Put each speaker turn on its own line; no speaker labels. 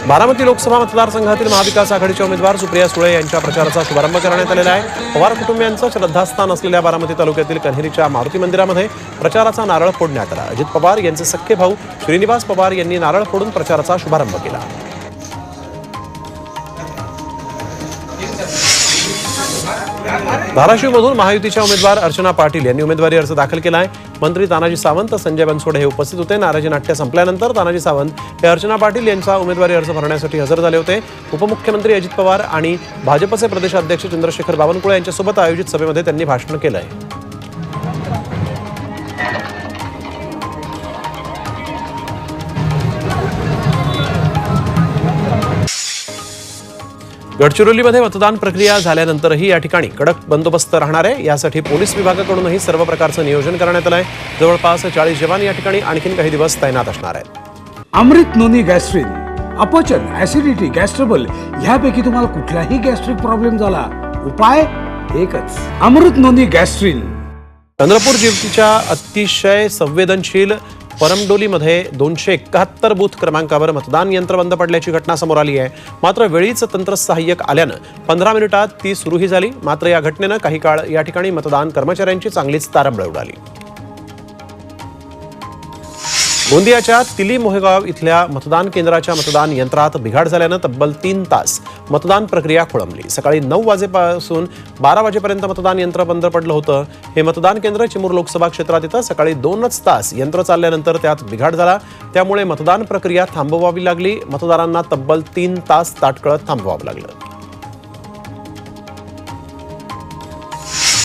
बारामती लोकसभा मतदारसंघातील महाविकास आघाडीच्या उमेदवार सुप्रिया सुळे यांच्या प्रचाराचा शुभारंभ करण्यात आलेला आहे। पवार कुटुंबियांचं श्रद्धास्थान असलेल्या बारामती तालुक्यातील कन्हेरीच्या मारुती मंदिरामध्ये प्रचाराचा नारळ फोडण्यात आला। अजित पवार यांचे सख्खे भाऊ श्रीनिवास पवार यांनी नारळ फोडून प्रचाराचा शुभारंभ केला। धाराशिवमधून महायुतीच्या उमेदवार अर्चना पाटील यांनी उमेदवारी अर्ज दाखल केला आहे। मंत्री तानाजी सावंत, संजय बनसोडे हे उपस्थित होते। नाराजी नाट्य संपल्यानंतर तानाजी सावंत हे अर्चना पाटील यांचा उमेदवारी अर्ज भरण्यासाठी हजर झाले होते। उपमुख्यमंत्री अजित पवार आणि भाजपचे प्रदेशाध्यक्ष चंद्रशेखर बावनकुळे यांच्यासोबत आयोजित सभेमध्ये त्यांनी भाषण केलं आहे। गडचिरोलीमध्ये मतदान प्रक्रिया झाल्यानंतरही या ठिकाणी कडक बंदोबस्त राहणार आहे। यासाठी पोलीस विभागाकडूनही सर्व प्रकारचं नियोजन करण्यात आलं आहे। जवळपास 40 जवान या ठिकाणी आणखीन काही दिवस तैनात असणार आहेत।
अमृत नोनी गॅस्ट्रिन, अपचन, ऍसिडिटी, गॅस्ट्रबल ह्यापैकी तुम्हाला कुठलाही गॅस्ट्रिक प्रॉब्लेम झाला, उपाय एकच, अमृत नोनी गॅस्ट्रिन।
चंद्रपूर जिल्ह्याच्या अतिशय संवेदनशील परमडोलीमध्ये 271 बूथ क्रमांकावर मतदान यंत्र बंद पडल्याची घटना समोर आली आहे। मात्र वेळीच तंत्रसहाय्यक आल्यानं 15 मिनिटात ती सुरूही झाली। मात्र या घटनेनं काही काळ या ठिकाणी मतदान कर्मचाऱ्यांची चांगलीच तारंबळ उडाली। गोंदियाच्या तिली मोहेगाव इथल्या मतदान केंद्राच्या मतदान यंत्रात बिघाड झाल्यानं तब्बल 3 तास मतदान प्रक्रिया खोळंबली। सकाळी 9 वाजेपासून 12 वाजेपर्यंत मतदान यंत्र बंद पडलं होतं। हे मतदान केंद्र चिमूर लोकसभा क्षेत्रात येतं। सकाळी 2च तास यंत्र चालल्यानंतर त्यात बिघाड झाला, त्यामुळे मतदान प्रक्रिया थांबवावी लागली। मतदारांना तब्बल 3 तास ताटकळत थांबवावं लागलं।